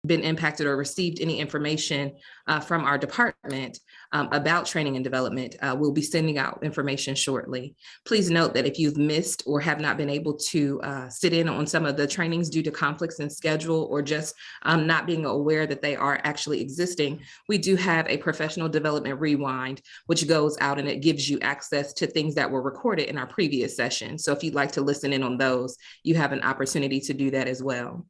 been impacted or received any information from our department about training and development, we'll be sending out information shortly. Please note that if you've missed or have not been able to sit in on some of the trainings due to conflicts in schedule or just not being aware that they are actually existing, we do have a professional development rewind, which goes out and it gives you access to things that were recorded in our previous session. So if you'd like to listen in on those, you have an opportunity to do that as well.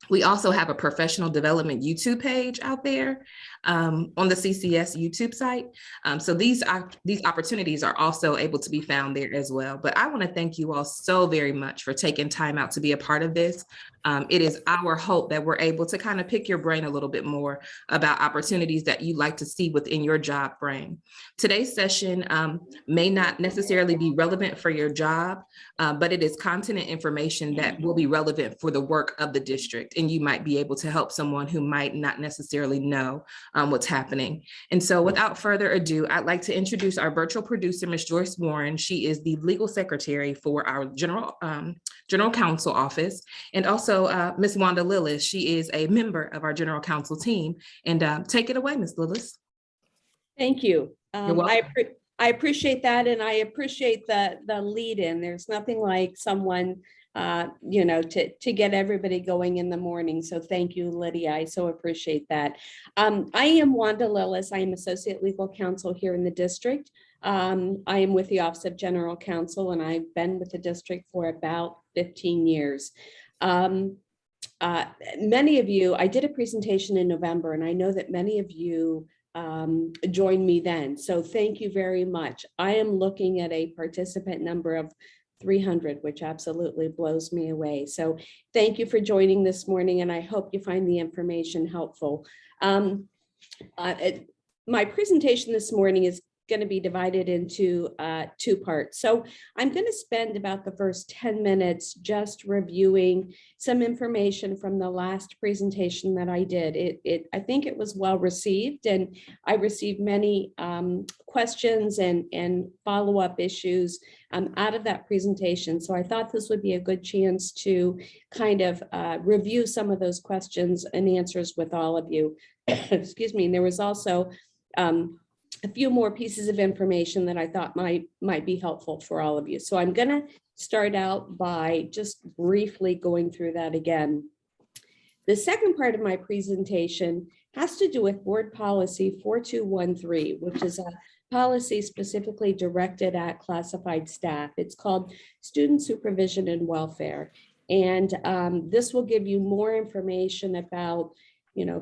We also have a professional development YouTube page out there on the CCS YouTube site. So these opportunities are also able to be found there as well. But I want to thank you all so very much for taking time out to be a part of this. It is our hope that we're able to kind of pick your brain a little bit more about opportunities that you'd like to see within your job frame. Today's session may not necessarily be relevant for your job, but it is content and information that will be relevant for the work of the district. And you might be able to help someone who might not necessarily know what's happening. And so without further ado, I'd like to introduce our virtual producer, Ms. Joyce Warren. She is the legal secretary for our general counsel office. And also Ms. Wanda Lillis. She is a member of our general counsel team. And take it away, Ms. Lillis. Thank you. You're welcome. I appreciate that, and I appreciate the lead in. There's nothing like someone to get everybody going in the morning. So thank you, Lydia. I so appreciate that. I am Wanda Lillis. I am Associate Legal Counsel here in the district. I am with the Office of General Counsel, and I've been with the district for about 15 years. Many of you, I did a presentation in November, and I know that many of you joined me then. So thank you very much. I am looking at a participant number of 300, which absolutely blows me away. So thank you for joining this morning, and I hope you find the information helpful. My presentation this morning is going to be divided into two parts. So I'm going to spend about the first 10 minutes just reviewing some information from the last presentation that I did. I think it was well received, and I received many questions and follow-up issues out of that presentation. So I thought this would be a good chance to kind of review some of those questions and answers with all of you. Excuse me. And there was also a few more pieces of information that I thought might be helpful for all of you. So I'm going to start out by just briefly going through that again. The second part of my presentation has to do with Board Policy 4213, which is a policy specifically directed at classified staff. It's called Student Supervision and Welfare. And this will give you more information about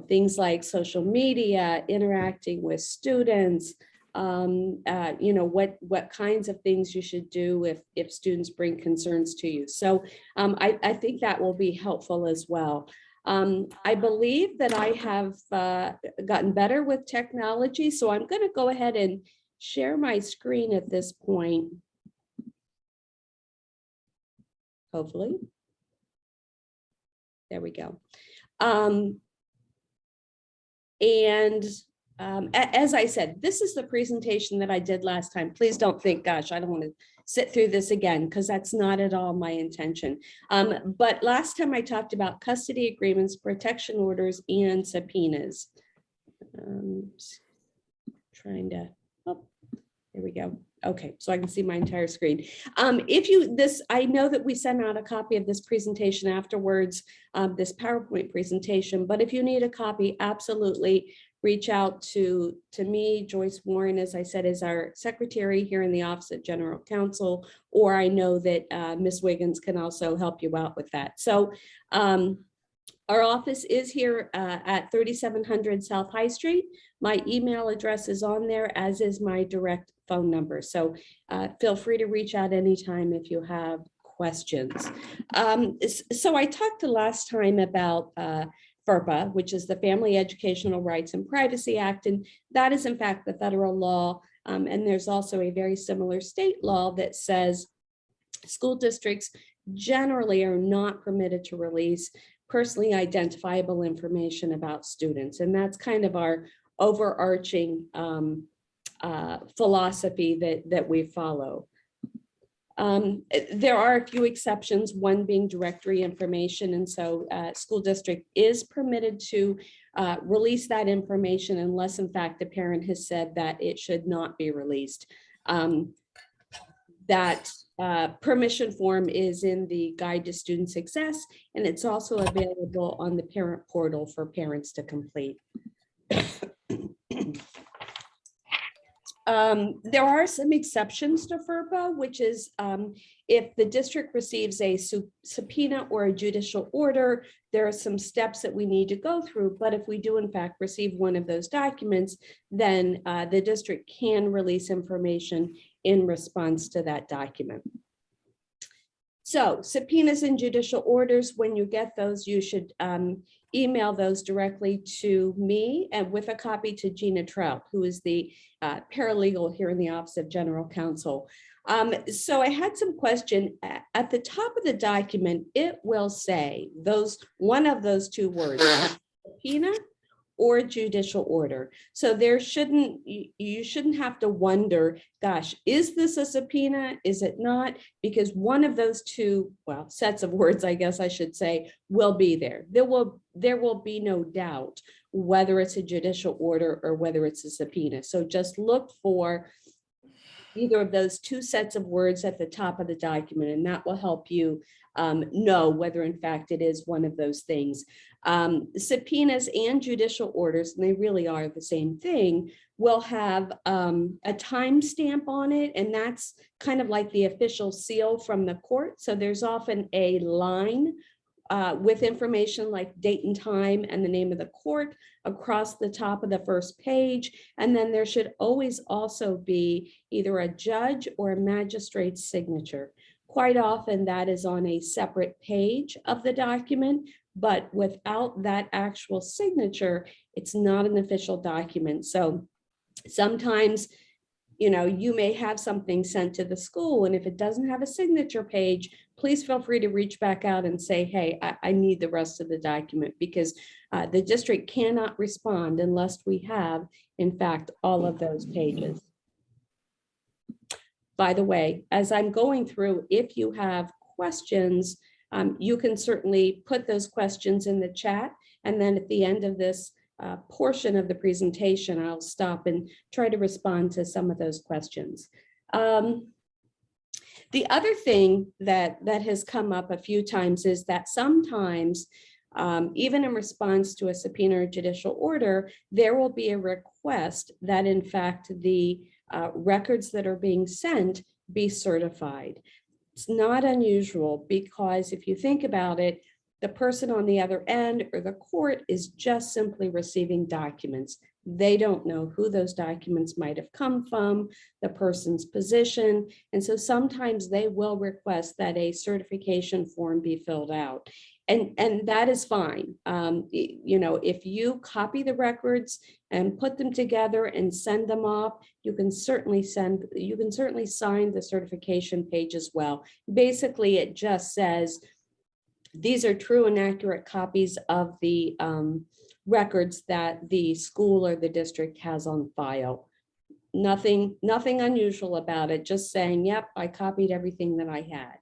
things like social media, interacting with students, what kinds of things you should do if students bring concerns to you. So I think that will be helpful as well. I believe that I have gotten better with technology, so I'm going to go ahead and share my screen at this point. Hopefully. There we go. As I said, this is the presentation that I did last time. Please don't think, gosh, I don't want to sit through this again, because that's not at all my intention. But last time I talked about custody agreements, protection orders, and subpoenas. Here we go. Okay, so I can see my entire screen. I know that we sent out a copy of this presentation afterwards, this PowerPoint presentation, but if you need a copy, absolutely reach out to me. Joyce Warren, as I said, is our secretary here in the Office of General Counsel, or I know that Ms. Wiggins can also help you out with that. So our office is here at 3700 South High Street. My email address is on there, as is my direct phone number. So feel free to reach out anytime if you have questions. So I talked last time about FERPA, which is the Family Educational Rights and Privacy Act, and that is in fact the federal law. And there's also a very similar state law that says school districts generally are not permitted to release personally identifiable information about students. And that's kind of our overarching philosophy that we follow. There are a few exceptions, one being directory information. And so school district is permitted to release that information unless in fact the parent has said that it should not be released. That permission form is in the Guide to Student Success, and it's also available on the parent portal for parents to complete. There are some exceptions to FERPA, which is if the district receives a subpoena or a judicial order, there are some steps that we need to go through. But if we do in fact receive one of those documents, then the district can release information in response to that document. So subpoenas and judicial orders, when you get those, you should email those directly to me and with a copy to Gina Trout, who is the paralegal here in the Office of General Counsel. So I had some question. At the top of the document, it will say one of those two words, subpoena or judicial order. So there you shouldn't have to wonder, gosh, is this a subpoena? Is it not? Because one of those two, well, sets of words, I guess I should say, will be there. There will be no doubt whether it's a judicial order or whether it's a subpoena. So just look for either of those two sets of words at the top of the document, and that will help you know whether in fact it is one of those things. Subpoenas and judicial orders, and they really are the same thing, will have a timestamp on it, and that's kind of like the official seal from the court. So there's often a line with information like date and time and the name of the court across the top of the first page. And then there should always also be either a judge or a magistrate's signature. Quite often that is on a separate page of the document, but without that actual signature, it's not an official document. So sometimes, you know, you may have something sent to the school, and if it doesn't have a signature page, please feel free to reach back out and say, hey, I need the rest of the document, because the district cannot respond unless we have, in fact, all of those pages. By the way, as I'm going through, if you have questions, you can certainly put those questions in the chat. And then at the end of this portion of the presentation, I'll stop and try to respond to some of those questions. The other thing that has come up a few times is that sometimes, even in response to a subpoena or judicial order, there will be a request that in fact the records that are being sent be certified. It's not unusual, because if you think about it, the person on the other end or the court is just simply receiving documents. They don't know who those documents might have come from, the person's position. And so sometimes they will request that a certification form be filled out. And that is fine. You know, if you copy the records and put them together and send them off, you can certainly sign the certification page as well. Basically, it just says, these are true and accurate copies of the records that the school or the district has on file. Nothing unusual about it, just saying, yep, I copied everything that I had.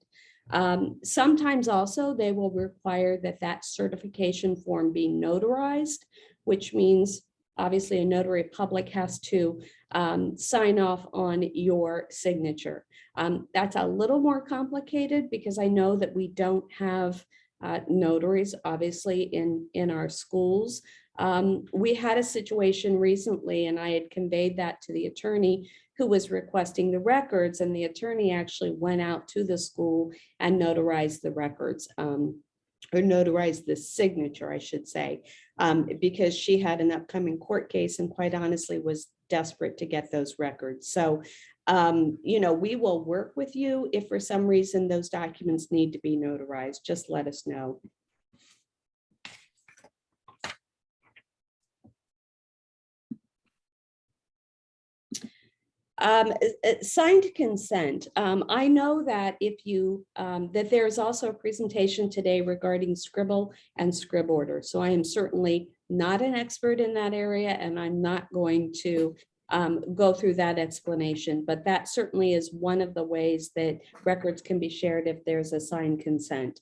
Sometimes also they will require that certification form be notarized, which means obviously a notary public has to sign off on your signature. That's a little more complicated, because I know that we don't have notaries obviously in our schools. We had a situation recently, and I had conveyed that to the attorney who was requesting the records, and the attorney actually went out to the school and notarized the records, or notarized the signature, I should say, because she had an upcoming court case and quite honestly was desperate to get those records. So, you know, we will work with you if for some reason those documents need to be notarized. Just let us know. Signed consent. I know that if you that there's also a presentation today regarding scribble and scrib order. So I am certainly not an expert in that area, and I'm not going to go through that explanation, but that certainly is one of the ways that records can be shared if there's a signed consent.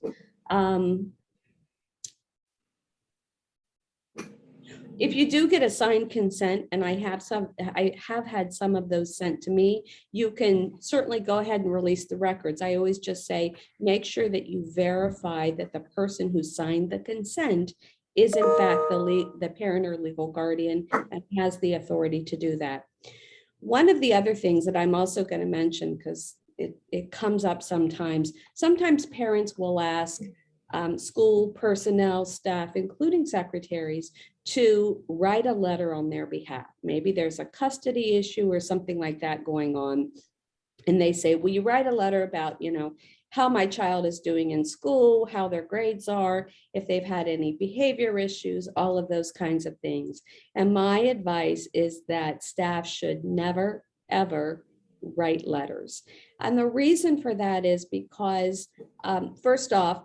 If you do get a signed consent, and I have had some of those sent to me, you can certainly go ahead and release the records. I always just say, make sure that you verify that the person who signed the consent is in fact the parent or legal guardian and has the authority to do that. One of the other things that I'm also going to mention, because it comes up sometimes parents will ask school personnel, staff, including secretaries, to write a letter on their behalf. Maybe there's a custody issue or something like that going on. And they say, will you write a letter about, how my child is doing in school, how their grades are, if they've had any behavior issues, all of those kinds of things. And my advice is that staff should never, ever write letters. And the reason for that is because, first off,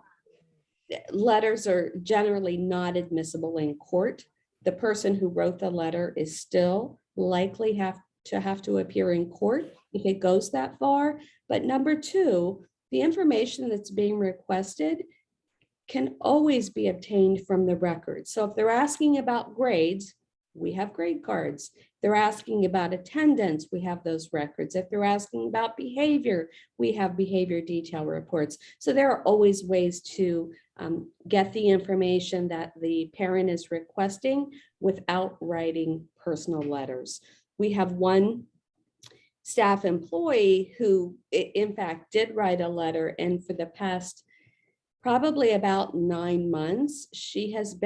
letters are generally not admissible in court. The person who wrote the letter is still likely have to appear in court if it goes that far. But number two, the information that's being requested can always be obtained from the record. So if they're asking about grades, we have grade cards. If they're asking about attendance, we have those records. If they're asking about behavior, we have behavior detail reports. So there are always ways to get the information that the parent is requesting without writing personal letters. We have one staff employee who, in fact, did write a letter, and for the past probably about 9 months, she's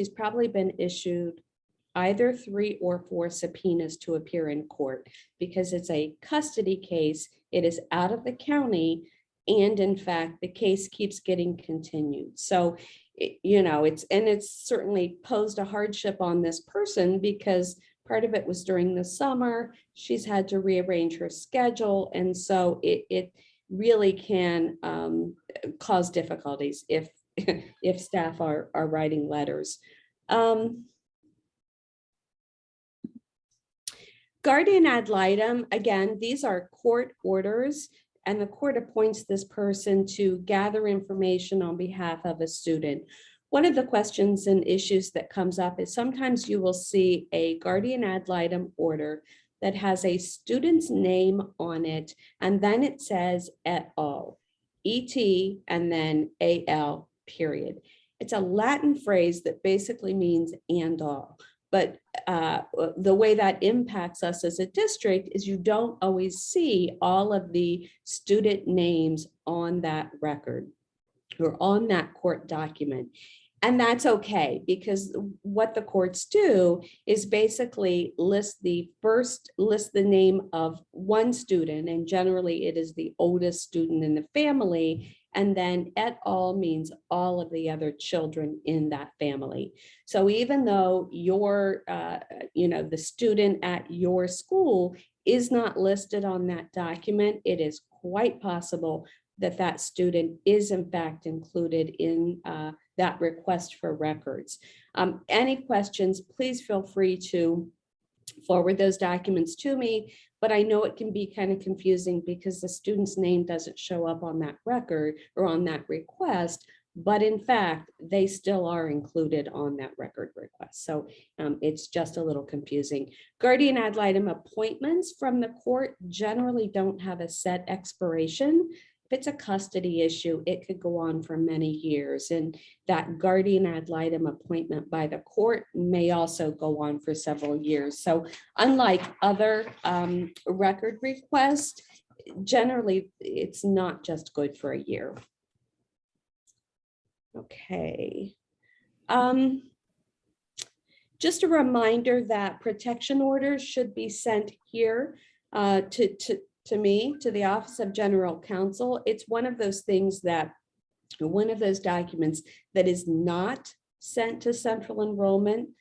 probably been issued either 3 or 4 subpoenas to appear in court because it's a custody case. It is out of the county. And in fact, the case keeps getting continued. So, it's certainly posed a hardship on this person because part of it was during the summer. She's had to rearrange her schedule. And so it really can cause difficulties if staff are writing letters. Guardian ad litem, again, these are court orders, and the court appoints this person to gather information on behalf of a student. One of the questions and issues that comes up is sometimes you will see a guardian ad litem order that has a student's name on it, and then it says et al, et, and then al, period. It's a Latin phrase that basically means and all. But the way that impacts us as a district is you don't always see all of the student names on that record or on that court document. And that's okay, because what the courts do is basically list the name of one student, and generally it is the oldest student in the family. And then et al means all of the other children in that family. So even though your, the student at your school is not listed on that document, it is quite possible that that student is in fact included in that request for records. Any questions, please feel free to forward those documents to me. But I know it can be kind of confusing because the student's name doesn't show up on that record or on that request, but in fact, they still are included on that record request. So it's just a little confusing. Guardian ad litem appointments from the court generally don't have a set expiration. If it's a custody issue, it could go on for many years, and that guardian ad litem appointment by the court may also go on for several years. So unlike other record requests, generally it's not just good for a year. Okay. Just a reminder that protection orders should be sent here to me, to the Office of General Counsel. It's one of those things that, one of those documents that is not sent to central enrollment.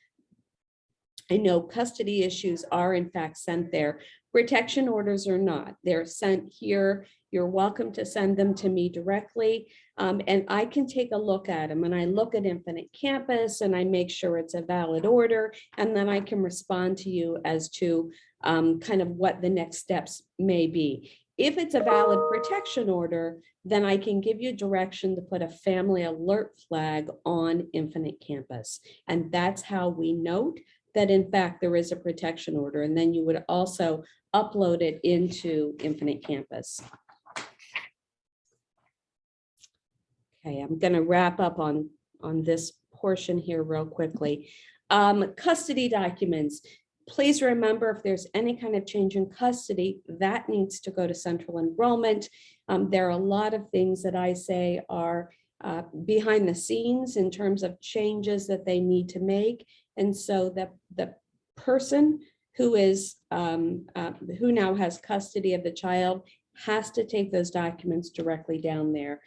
I know custody issues are in fact sent there, Protection orders are not. They're sent here. You're welcome to send them to me directly. And I can take a look at them, and I look at Infinite Campus and I make sure it's a valid order. And then I can respond to you as to kind of what the next steps may be. If it's a valid protection order, then I can give you direction to put a family alert flag on Infinite Campus. And that's how we note that in fact there is a protection order. And then you would also upload it into Infinite Campus. Okay, I'm going to wrap up on this portion here real quickly. Custody documents. Please remember, if there's any kind of change in custody, that needs to go to central enrollment. There are a lot of things that I say are behind the scenes in terms of changes that they need to make. And so the person who is who now has custody of the child has to take those documents directly down there.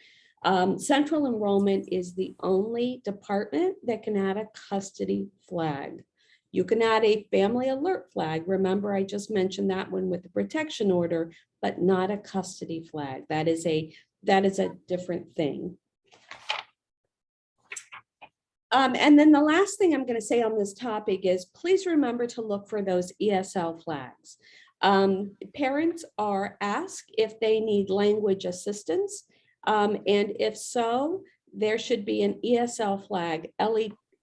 Central enrollment is the only department that can add a custody flag. You can add a family alert flag. Remember, I just mentioned that one with the protection order, but not a custody flag. That is a different thing. And then the last thing I'm going to say on this topic is please remember to look for those ESL flags. Parents are asked if they need language assistance. And if so, there should be an ESL flag.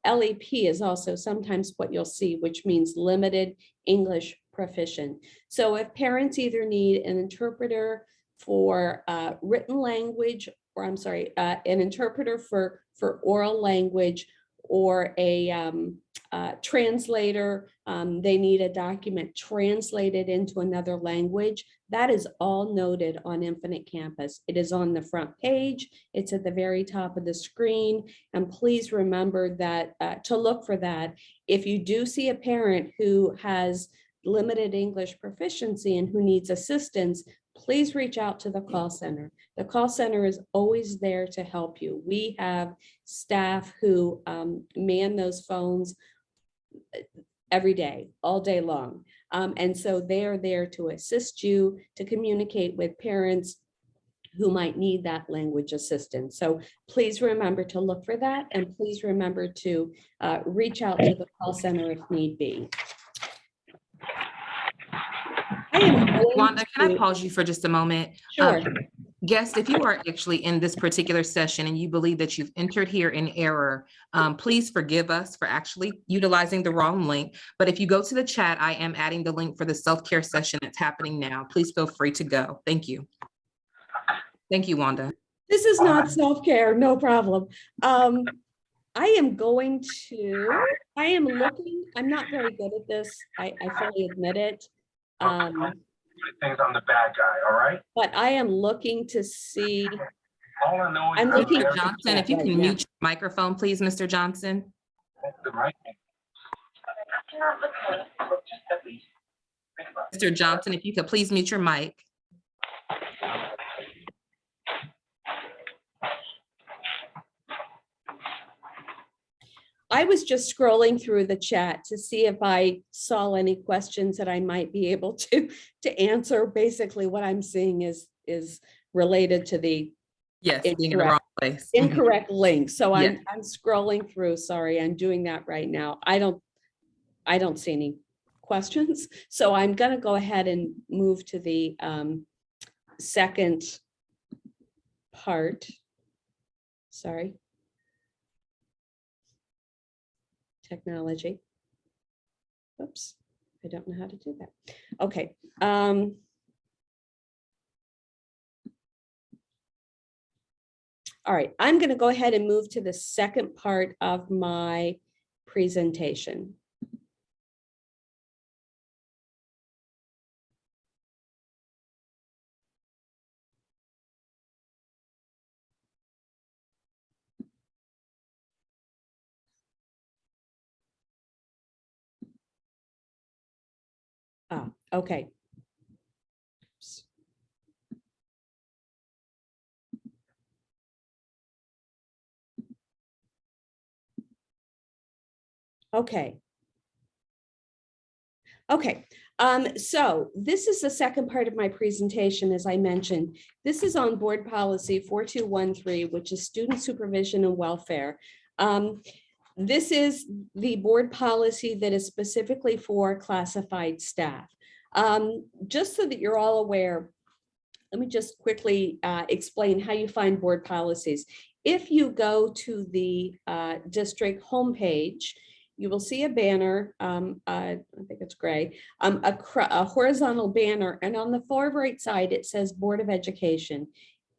LEP is also sometimes what you'll see, which means limited English proficient. So if parents either need an interpreter for written language, or I'm sorry, an interpreter for oral language, or a translator, they need a document translated into another language, that is all noted on Infinite Campus. It is on the front page. It's at the very top of the screen. And please remember that to look for that. If you do see a parent who has limited English proficiency and who needs assistance, please reach out to the call center. The call center is always there to help you. We have staff who man those phones every day, all day long. And so they are there to assist you, to communicate with parents who might need that language assistance. So please remember to look for that, and please remember to reach out to the call center if need be. Wanda, can I pause you for just a moment? Sure. Guest, if you are actually in this particular session and you believe that you've entered here in error, please forgive us for actually utilizing the wrong link. But if you go to the chat, I am adding the link for the self-care session that's happening now. Please feel free to go. Thank you. Thank you, Wanda. This is not self-care, no problem. I am looking, I'm not very good at this. I fully admit it. Things I'm the bad guy, all right? But I am looking to see. All I know is I'm looking at Johnson, if you can mute your microphone, please, Mr. Johnson. Mr. Johnson, if you could please mute your mic. I was just scrolling through the chat to see if I saw any questions that I might be able to answer. Basically, what I'm seeing is related to the being in the wrong place. Incorrect link. So Yeah. I'm scrolling through. Sorry, I'm doing that right now. I don't see any questions. So I'm going to go ahead and move to the second part. Sorry. Technology. Oops, I don't know how to do that. Okay. All right, I'm going to go ahead and move to the second part of my presentation. Okay. Okay. Okay. So this is the second part of my presentation, as I mentioned. This is on board policy 4213, which is student supervision and welfare. This is the board policy that is specifically for classified staff. Just so that you're all aware, let me just quickly explain how you find board policies. If you go to the district homepage, you will see a banner, I think it's gray, a horizontal banner, and on the far right side, it says Board of Education.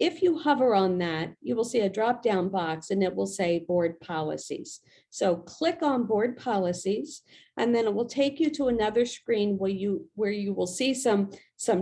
If you hover on that, you will see a drop-down box and it will say Board Policies. So click on Board Policies, and then it will take you to another screen where you will see some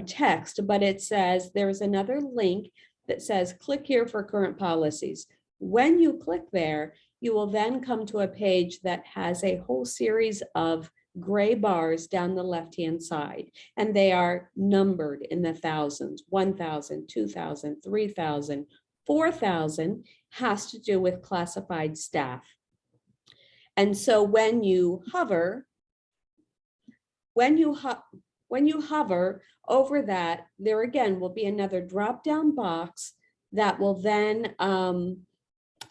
text, but it says there's another link that says click here for current policies. When you click there, you will then come to a page that has a whole series of gray bars down the left-hand side, and they are numbered in the thousands. 1,000, 2,000, 3,000, 4,000 has to do with classified staff. And so when you hover over that, there again will be another drop-down box that will then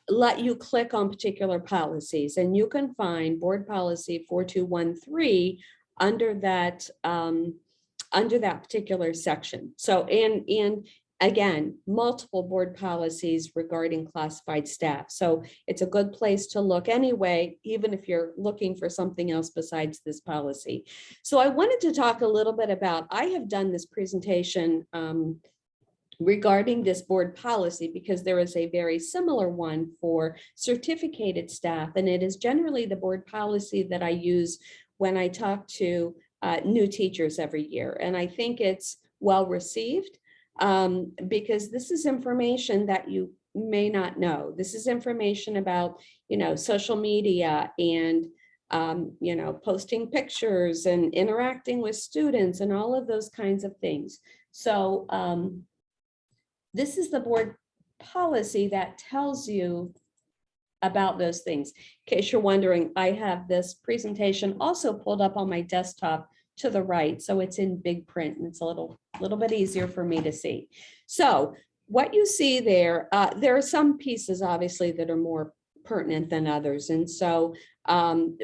let you click on particular policies, and you can find board policy 4213 under that particular section. So, and again, multiple board policies regarding classified staff. So it's a good place to look anyway, even if you're looking for something else besides this policy. So I wanted to talk a little bit about, I have done this presentation regarding this board policy because there is a very similar one for certificated staff, and it is generally the board policy that I use when I talk to new teachers every year. And I think it's well received because this is information that you may not know. This is information about, social media and posting pictures and interacting with students and all of those kinds of things. So this is the board policy that tells you about those things. In case you're wondering, I have this presentation also pulled up on my desktop to the right, so it's in big print and it's a little bit easier for me to see. So what you see there, there are some pieces obviously that are more pertinent than others, and so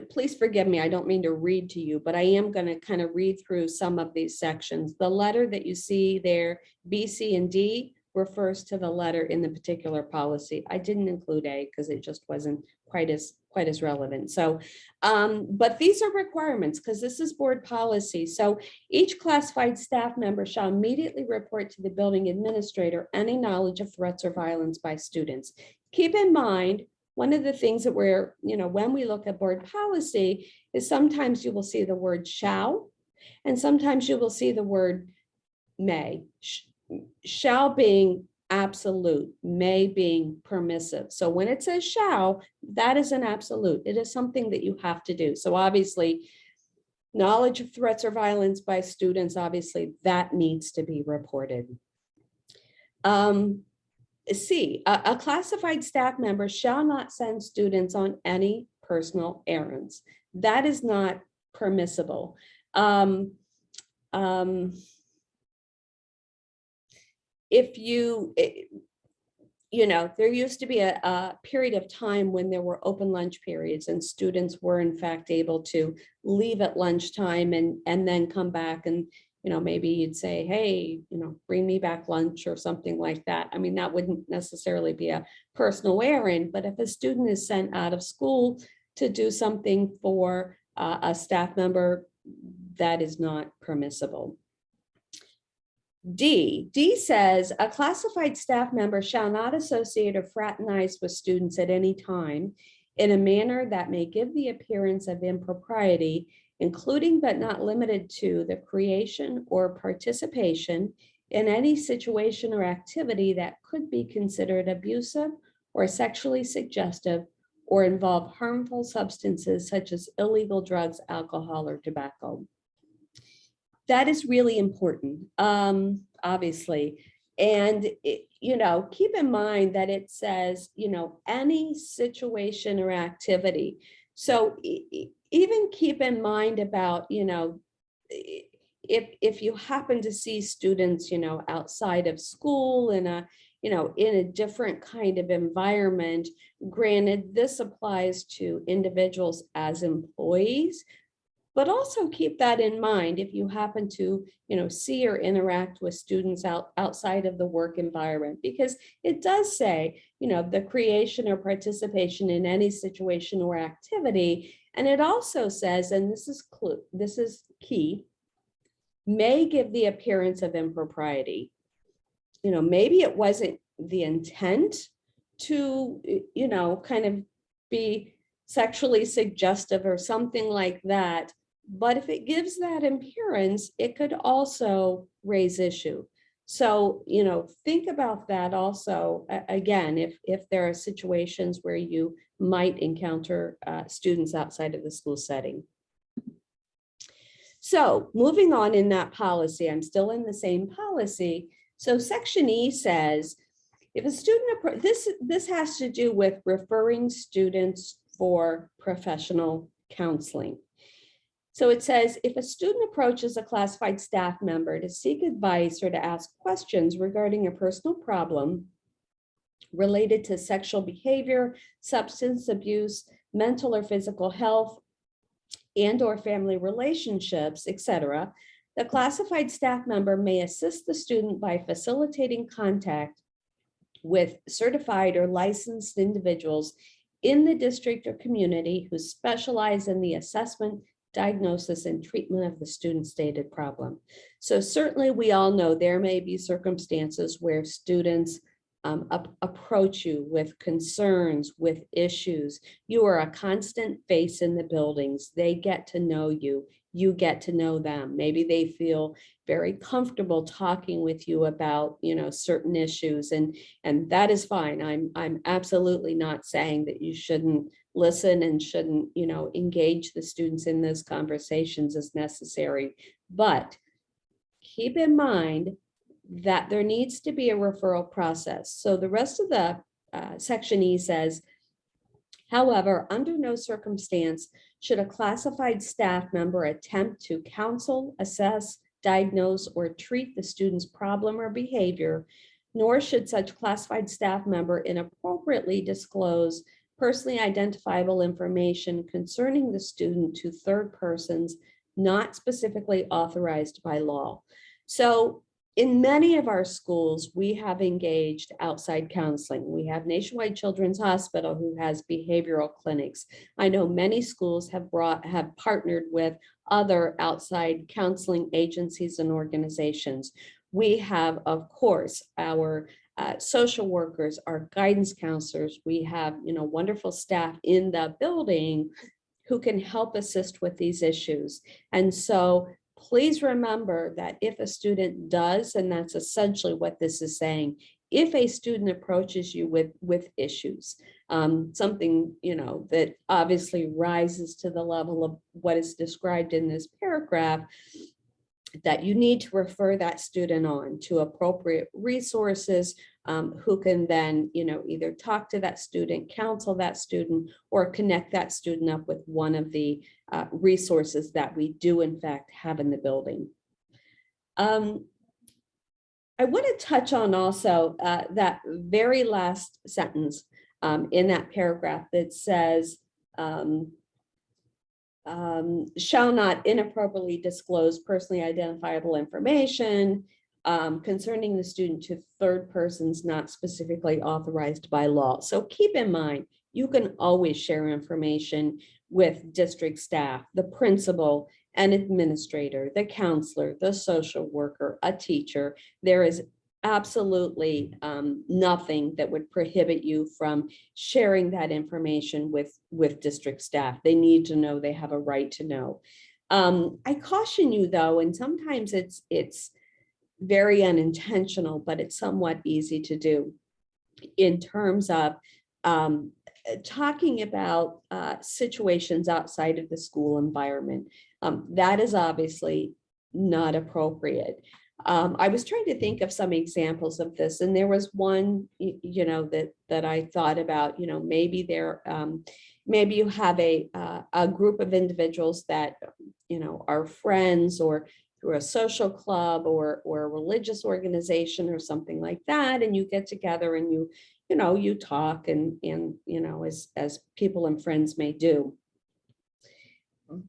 please forgive me, I don't mean to read to you, but I am going to kind of read through some of these sections. The letter that you see there, B, C, and D, refers to the letter in the particular policy. I didn't include A because it just wasn't quite as relevant. So, but these are requirements because this is board policy. So each classified staff member shall immediately report to the building administrator any knowledge of threats or violence by students. Keep in mind, one of the things that we're, when we look at board policy is sometimes you will see the word shall, and sometimes you will see the word may. Shall being absolute, may being permissive. So when it says shall, that is an absolute. It is something that you have to do. So obviously, knowledge of threats or violence by students, obviously that needs to be reported. C, a classified staff member shall not send students on any personal errands. That is not permissible. If you, there used to be a period of time when there were open lunch periods and students were in fact able to leave at lunchtime and then come back and, maybe you'd say, hey, bring me back lunch or something like that. I mean, that wouldn't necessarily be a personal errand, but if a student is sent out of school to do something for a staff member, that is not permissible. D says a classified staff member shall not associate or fraternize with students at any time in a manner that may give the appearance of impropriety, including but not limited to the creation or participation in any situation or activity that could be considered abusive or sexually suggestive or involve harmful substances such as illegal drugs, alcohol, or tobacco. That is really important, obviously. And, keep in mind that it says, any situation or activity. So even keep in mind about, if you happen to see students, outside of school in a different kind of environment, granted, this applies to individuals as employees, but also keep that in mind if you happen to, see or interact with students outside of the work environment, because it does say, the creation or participation in any situation or activity. And it also says, and this is key, may give the appearance of impropriety. Maybe it wasn't the intent to, kind of be sexually suggestive or something like that. But if it gives that appearance, it could also raise issue. So, think about that also, again, if there are situations where you might encounter students outside of the school setting. So moving on in that policy, I'm still in the same policy. So section E says, if a student, this has to do with referring students for professional counseling. So it says, if a student approaches a classified staff member to seek advice or to ask questions regarding a personal problem related to sexual behavior, substance abuse, mental or physical health, and or family relationships, etc., the classified staff member may assist the student by facilitating contact with certified or licensed individuals in the district or community who specialize in the assessment, diagnosis, and treatment of the student's stated problem. So certainly we all know there may be circumstances where students approach you with concerns, with issues. You are a constant face in the buildings. They get to know you. You get to know them. Maybe they feel very comfortable talking with you about, certain issues, and that is fine. I'm absolutely not saying that you shouldn't listen and shouldn't, engage the students in those conversations as necessary. But keep in mind that there needs to be a referral process. So the rest of the section E says, however, under no circumstance should a classified staff member attempt to counsel, assess, diagnose, or treat the student's problem or behavior, nor should such classified staff member inappropriately disclose personally identifiable information concerning the student to third persons not specifically authorized by law. So in many of our schools, we have engaged outside counseling. We have Nationwide Children's Hospital, who has behavioral clinics. I know many schools have partnered with other outside counseling agencies and organizations. We have, of course, our social workers, our guidance counselors. We have, wonderful staff in the building who can help assist with these issues. And so please remember that if a student does, and that's essentially what this is saying, if a student approaches you with issues, something, that obviously rises to the level of what is described in this paragraph, that you need to refer that student on to appropriate resources who can then, either talk to that student, counsel that student, or connect that student up with one of the resources that we do in fact have in the building. I want to touch on also that very last sentence in that paragraph that says, shall not inappropriately disclose personally identifiable information concerning the student to third persons not specifically authorized by law. So keep in mind, you can always share information with district staff, the principal, an administrator, the counselor, the social worker, a teacher. There is absolutely nothing that would prohibit you from sharing that information with district staff. They need to know, they have a right to know. I caution you though, and sometimes it's very unintentional, but it's somewhat easy to do in terms of talking about situations outside of the school environment. That is obviously not appropriate. I was trying to think of some examples of this, and there was one, that I thought about. Maybe maybe you have a group of individuals that, are friends or through a social club or a religious organization or something like that, and you get together and you talk and as people and friends may do.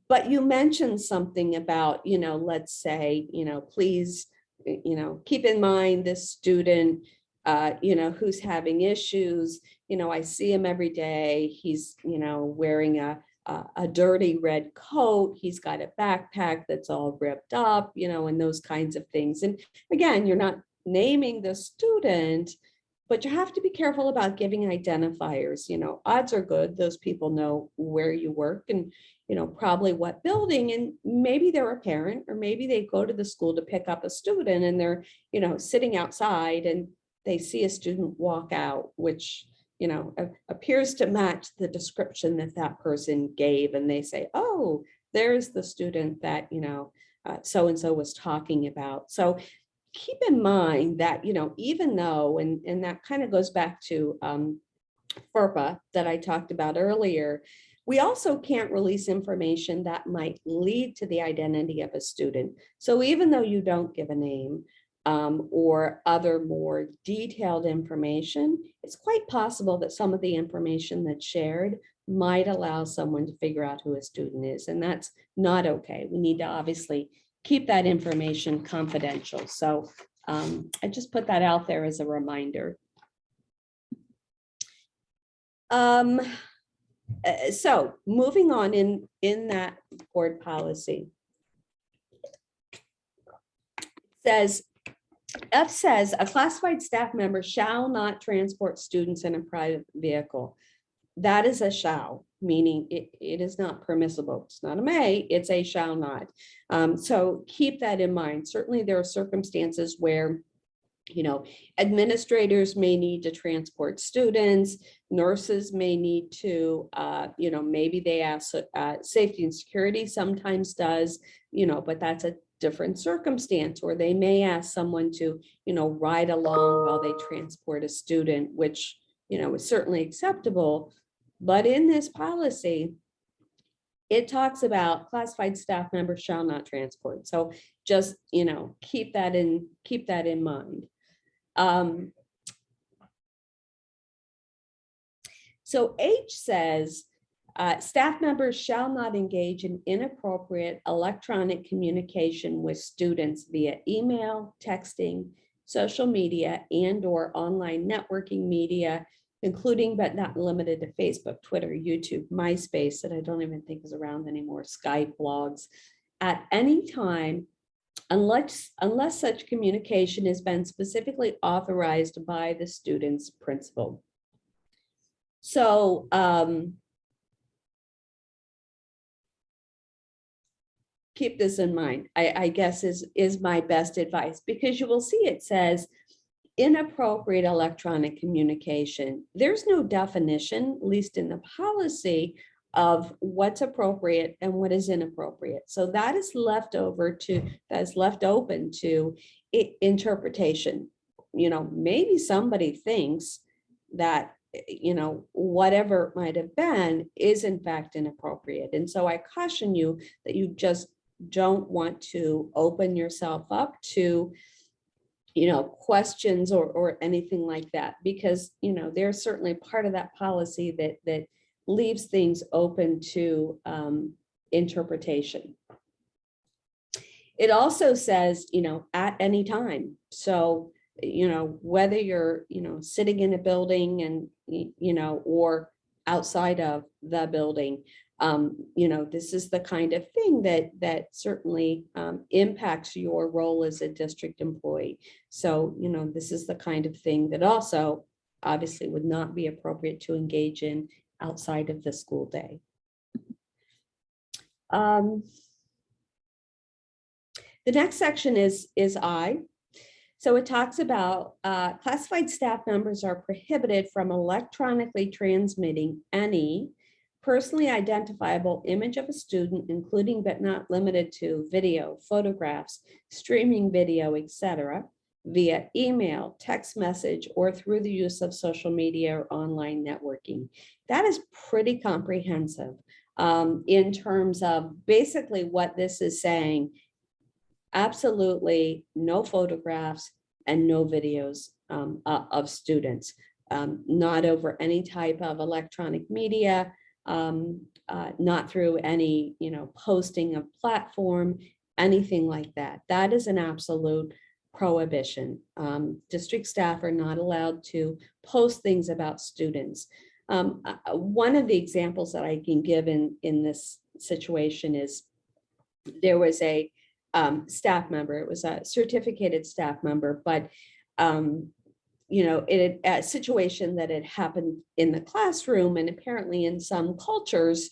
But you mentioned something about, let's say, please, keep in mind this student, who's having issues. I see him every day. He's, wearing a dirty red coat. He's got a backpack that's all ripped up, and those kinds of things. And again, you're not naming the student, but you have to be careful about giving identifiers. Odds are good those people know where you work and probably what building, and maybe they're a parent, or maybe they go to the school to pick up a student and they're sitting outside and they see a student walk out, which appears to match the description that person gave, and they say, oh, there's the student that so and so was talking about. So keep in mind that even though, and that kind of goes back to FERPA that I talked about earlier, we also can't release information that might lead to the identity of a student. So even though you don't give a name or other more detailed information, it's quite possible that some of the information that's shared might allow someone to figure out who a student is, and that's not okay. We need to obviously keep that information confidential. So I just put that out there as a reminder. So moving on in that board policy, F says a classified staff member shall not transport students in a private vehicle. That is a shall, meaning it is not permissible. It's not a may, it's a shall not. So keep that in mind. Certainly there are circumstances where administrators may need to transport students, nurses may need to, maybe they ask, safety and security sometimes does, but that's a different circumstance, or they may ask someone to, ride along while they transport a student, which, is certainly acceptable. But in this policy, it talks about classified staff members shall not transport. So just, keep that in mind. So H says, staff members shall not engage in inappropriate electronic communication with students via email, texting, social media, and/or online networking media, including but not limited to Facebook, Twitter, YouTube, MySpace, that I don't even think is around anymore, Skype, blogs, at any time, unless such communication has been specifically authorized by the student's principal. So keep this in mind, I guess is my best advice, because you will see it says inappropriate electronic communication. There's no definition, at least in the policy, of what's appropriate and what is inappropriate. So that is left open to interpretation. Maybe somebody thinks that, whatever it might have been is in fact inappropriate. And so I caution you that you just don't want to open yourself up to questions or anything like that, because there's certainly part of that policy that leaves things open to interpretation. It also says, at any time. So, whether you're, sitting in a building and, or outside of the building, this is the kind of thing that certainly impacts your role as a district employee. So, this is the kind of thing that also obviously would not be appropriate to engage in outside of the school day. The next section is I. So it talks about classified staff members are prohibited from electronically transmitting any personally identifiable image of a student, including but not limited to video, photographs, streaming video, etc., via email, text message, or through the use of social media or online networking. That is pretty comprehensive in terms of basically what this is saying. absolutely no photographs and no videos of students, not over any type of electronic media, not through any, posting of platform, anything like that. That is an absolute prohibition. District staff are not allowed to post things about students. One of the examples that I can give in this situation is there was a staff member. It was a certificated staff member, but it had a situation that had happened in the classroom, and apparently in some cultures,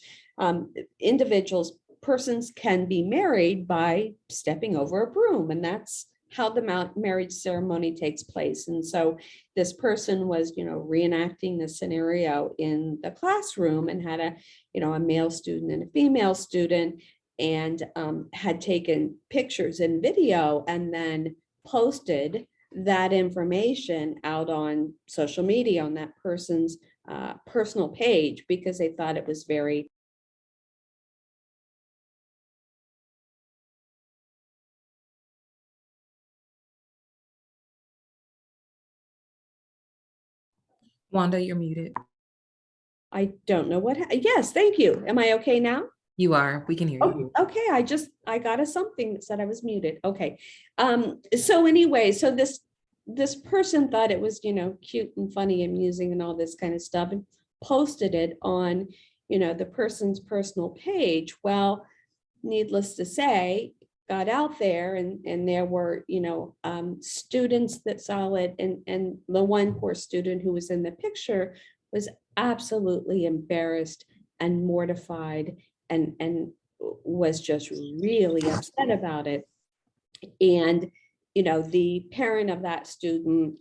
persons can be married by stepping over a broom, and that's how the marriage ceremony takes place. And so this person was, reenacting the scenario in the classroom and had a male student and a female student, and had taken pictures and video and then posted that information out on social media on that person's personal page because they thought it was very Wanda, you're muted. I don't know yes, thank you. Am I okay now? You are. We can hear you. Okay, I got a something that said I was muted. Okay. So anyway, so this person thought it was, cute and funny, amusing and all this kind of stuff, and posted it on, the person's personal page. Well, needless to say, got out there and there were, students that saw it, and the one poor student who was in the picture was absolutely embarrassed and mortified and was just really upset about it. And, the parent of that student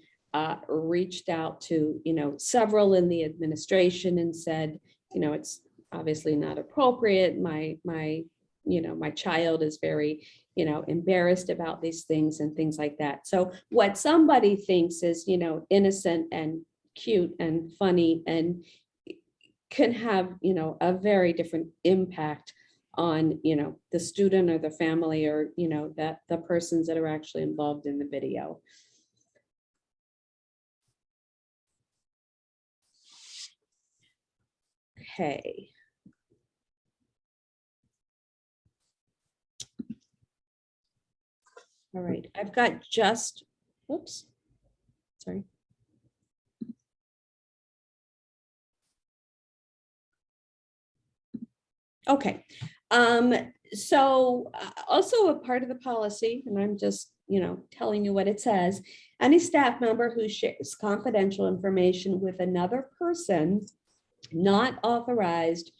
reached out to, several in the administration and said, it's obviously not appropriate. My child is very, embarrassed about these things and things like that. So what somebody thinks is, innocent and cute and funny and can have, a very different impact on, the student or the family or, that the persons that are actually involved in the video. Okay. All right, I've got just, whoops, sorry. Okay, so also a part of the policy, and I'm just, telling you what it says, any staff member who shares confidential information with another person not authorized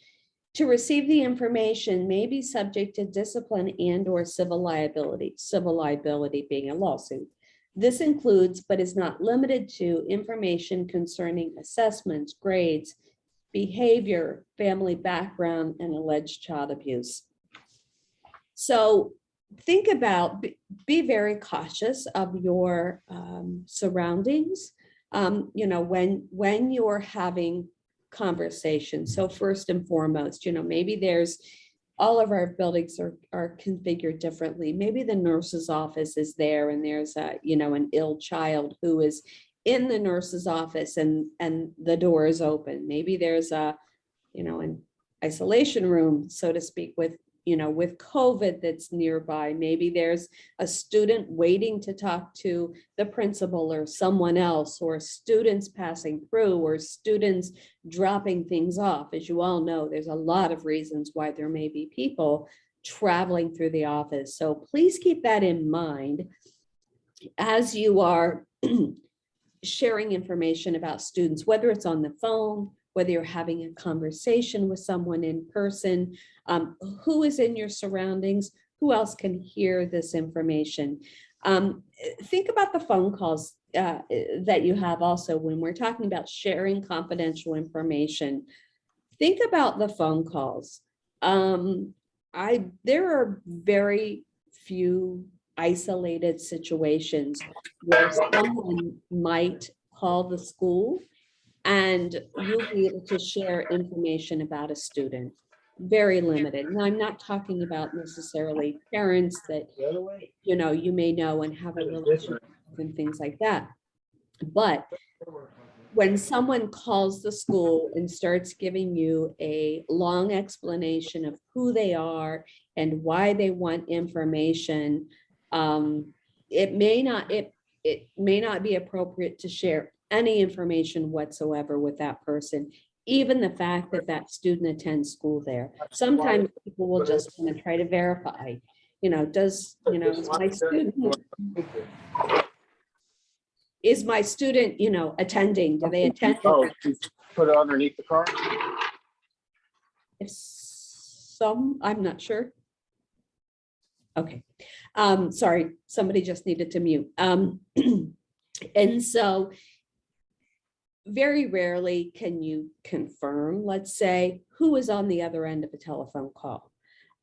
to receive the information may be subject to discipline and or civil liability being a lawsuit. This includes, but is not limited to, information concerning assessments, grades, behavior, family background, and alleged child abuse. So think about, be very cautious of your surroundings, when you're having conversations. So first and foremost, maybe there's, all of our buildings are configured differently. Maybe the nurse's office is there and there's a, an ill child who is in the nurse's office and the door is open. Maybe there's a, an isolation room, so to speak, with COVID that's nearby. Maybe there's a student waiting to talk to the principal or someone else, or students passing through, or students dropping things off. As you all know, there's a lot of reasons why there may be people traveling through the office. So please keep that in mind as you are sharing information about students, whether it's on the phone, whether you're having a conversation with someone in person, who is in your surroundings, who else can hear this information. Think about the phone calls that you have also when we're talking about sharing confidential information. Think about the phone calls. There are very few isolated situations where someone might call the school and you'll be able to share information about a student. very limited. And I'm not talking about necessarily parents that, you may know and have a relationship and things like that. But when someone calls the school and starts giving you a long explanation of who they are and why they want information, it may not be appropriate to share any information whatsoever with that person, even the fact that that student attends school there. Sometimes people will just want to try to verify, is my student, attending? Do they attend? Oh, put it underneath the car? If I'm not sure. Okay. Sorry, somebody just needed to mute. And so very rarely can you confirm, let's say, who is on the other end of a telephone call.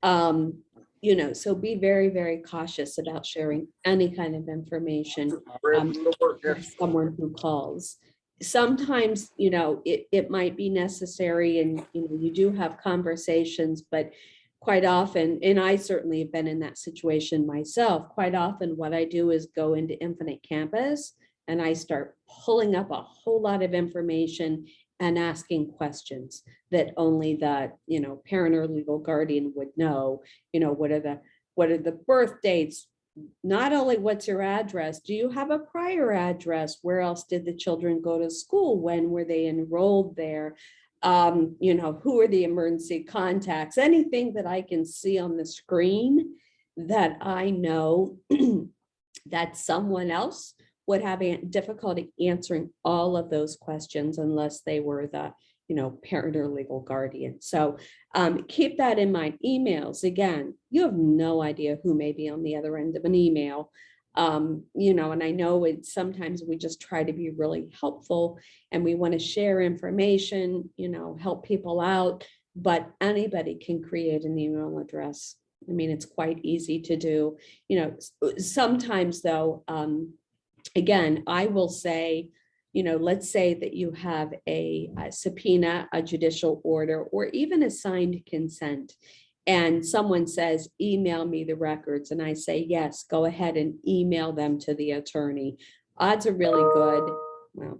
So be very, very cautious about sharing any kind of information with someone who calls. Sometimes, it might be necessary and, you do have conversations, but quite often, and I certainly have been in that situation myself, quite often what I do is go into Infinite Campus and I start pulling up a whole lot of information and asking questions that only the, parent or legal guardian would know. What are the birth dates? Not only what's your address, do you have a prior address? Where else did the children go to school? When were they enrolled there? Who are the emergency contacts? Anything that I can see on the screen that I know that someone else would have difficulty answering all of those questions unless they were the, parent or legal guardian. So keep that in mind. Emails, again, you have no idea who may be on the other end of an email. And I know sometimes we just try to be really helpful and we want to share information, help people out, but anybody can create an email address. I mean, it's quite easy to do. Sometimes though, again, I will say, let's say that you have a subpoena, a judicial order, or even a signed consent, and someone says, email me the records. And I say, yes, go ahead and email them to the attorney. Odds are really good, well,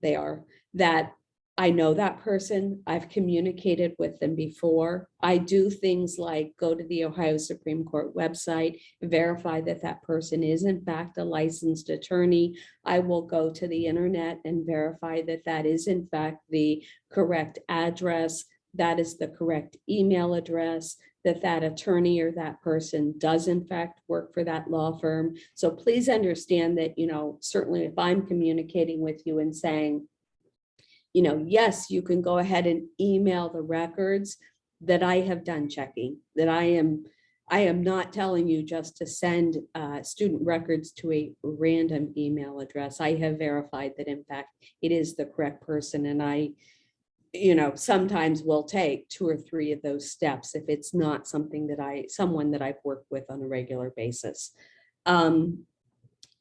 they are, that I know that person, I've communicated with them before. I do things like go to the Ohio Supreme Court website, verify that that person is in fact a licensed attorney. I will go to the internet and verify that that is in fact the correct address, that is the correct email address, that that attorney or that person does in fact work for that law firm. So please understand that, certainly if I'm communicating with you and saying, yes, you can go ahead and email the records, that I have done checking, that I am not telling you just to send student records to a random email address. I have verified that in fact it is the correct person, and I sometimes will take 2 or 3 of those steps if it's not something that someone that I've worked with on a regular basis.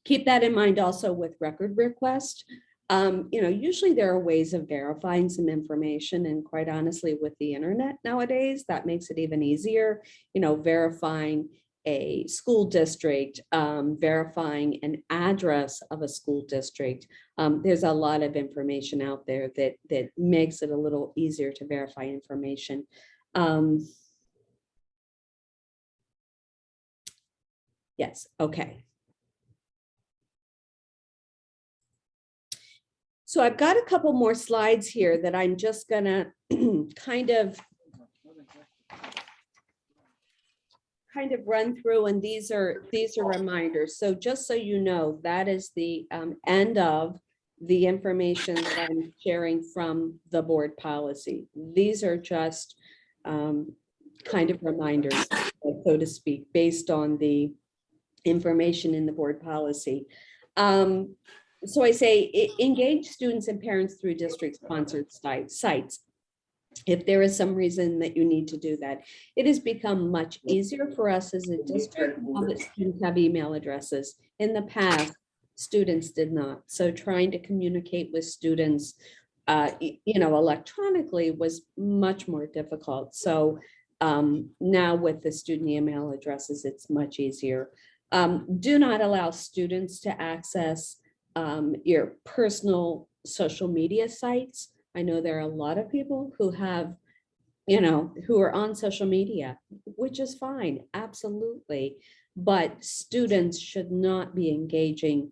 Keep that in mind also with record request. Usually there are ways of verifying some information, and quite honestly, with the internet nowadays, that makes it even easier, verifying a school district, verifying an address of a school district. There's a lot of information out there that makes it a little easier to verify information. Yes, okay. So I've got a couple more slides here that I'm just gonna kind of run through, and these are reminders. So just so you know, that is the end of the information that I'm sharing from the board policy. These are just kind of reminders, so to speak, based on the information in the board policy. So I say engage students and parents through district-sponsored sites. If there is some reason that you need to do that, it has become much easier for us as a district now that students have email addresses. In the past, students did not. So trying to communicate with students electronically was much more difficult. So now with the student email addresses, it's much easier. Do not allow students to access your personal social media sites. I know there are a lot of people who have, who are on social media, which is fine, absolutely. But students should not be engaging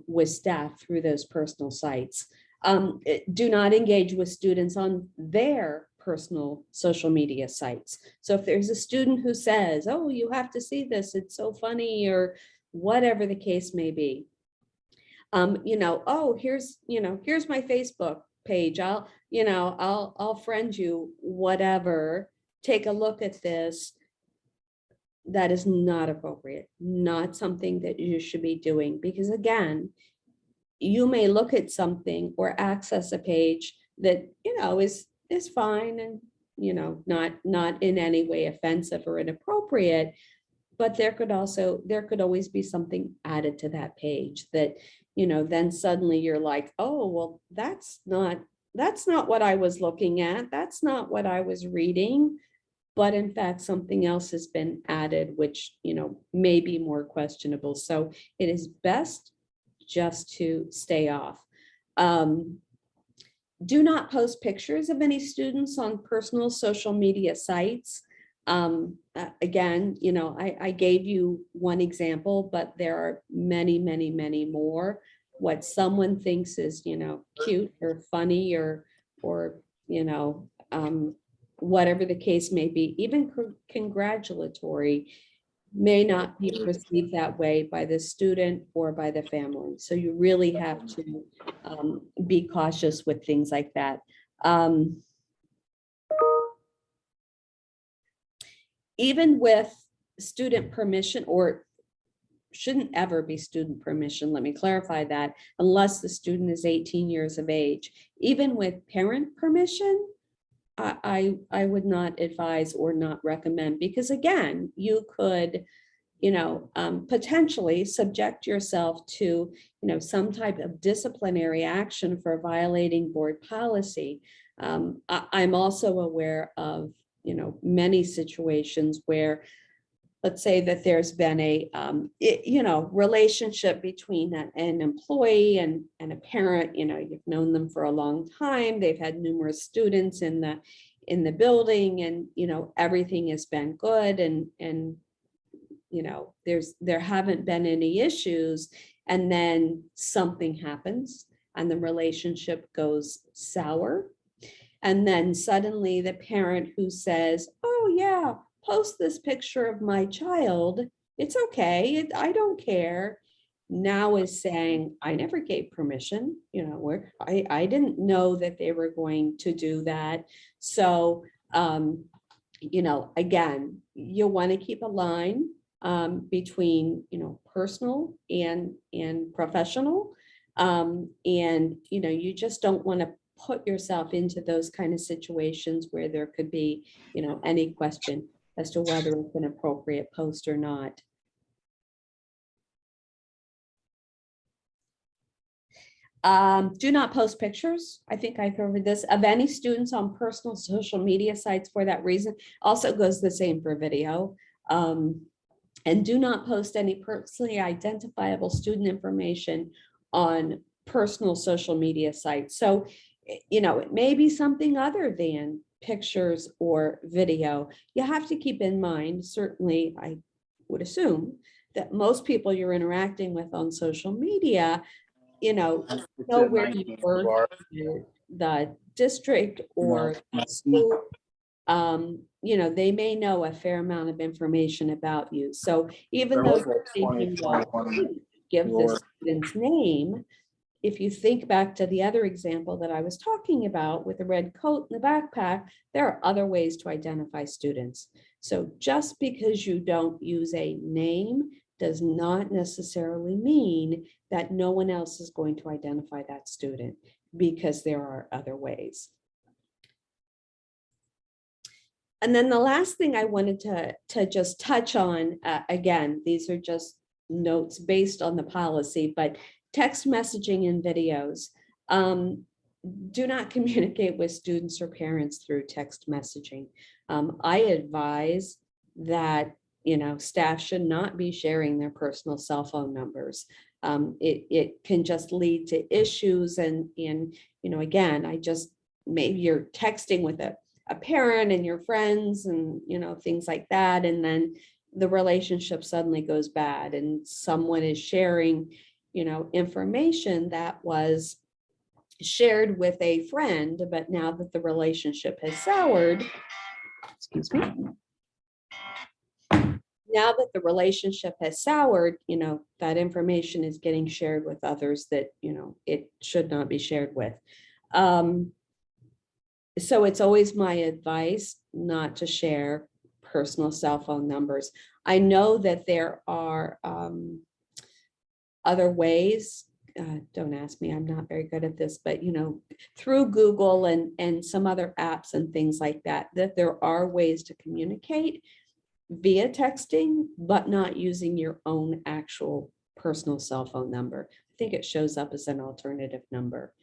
with staff through those personal sites. Do not engage with students on their personal social media sites. So if there's a student who says, oh, you have to see this, it's so funny, or whatever the case may be. Oh, here's my Facebook page. I'll friend you, whatever. Take a look at this. That is not appropriate, not something that you should be doing, because again, you may look at something or access a page that, is fine and, not in any way offensive or inappropriate, but there could always be something added to that page that, then suddenly you're like, oh, well, that's not what I was looking at. That's not what I was reading. But in fact, something else has been added, which, may be more questionable. So it is best just to stay off. Do not post pictures of any students on personal social media sites. Again, I gave you one example, but there are many, many, many more. What someone thinks is, cute or funny or whatever the case may be, even congratulatory, may not be perceived that way by the student or by the family. So you really have to be cautious with things like that. Even with student permission, or shouldn't ever be student permission, let me clarify that, unless the student is 18 years of age. Even with parent permission, I would not advise or not recommend, because again, you could, potentially subject yourself to, some type of disciplinary action for violating board policy. I'm also aware of, many situations where, let's say that there's been a, relationship between an employee and a parent. You've known them for a long time. They've had numerous students in the building, and everything has been good, and there haven't been any issues, and then something happens and the relationship goes sour, and then suddenly the parent who says, oh yeah, post this picture of my child, it's okay, I don't care, now is saying, I never gave permission, I didn't know that they were going to do that. So again, you'll want to keep a line between personal and professional, and you just don't want to put yourself into those kind of situations where there could be any question as to whether it's an appropriate post or not. Do not post pictures. I think I covered this, of any students on personal social media sites for that reason. Also goes the same for video. And do not post any personally identifiable student information on personal social media sites. So, it may be something other than pictures or video. You have to keep in mind, certainly, I would assume that most people you're interacting with on social media, know where you work, the district or the school. They may know a fair amount of information about you. So even though you're thinking, well, give the student's name, if you think back to the other example that I was talking about with the red coat and the backpack, there are other ways to identify students. So just because you don't use a name does not necessarily mean that no one else is going to identify that student, because there are other ways. And then the last thing I wanted to just touch on, again, these are just notes based on the policy, but text messaging and videos. do not communicate with students or parents through text messaging. I advise that, staff should not be sharing their personal cell phone numbers. It can just lead to issues and again, maybe you're texting with a parent and your friends and, things like that. And then the relationship suddenly goes bad and someone is sharing, information that was shared with a friend, but now that the relationship has soured, excuse me, now that the relationship has soured, that information is getting shared with others that, it should not be shared with. So it's always my advice not to share personal cell phone numbers. I know that there are other ways. Don't ask me, I'm not very good at this, but through Google and some other apps and things like that, that there are ways to communicate via texting, but not using your own actual personal cell phone number. I think it shows up as an alternative number.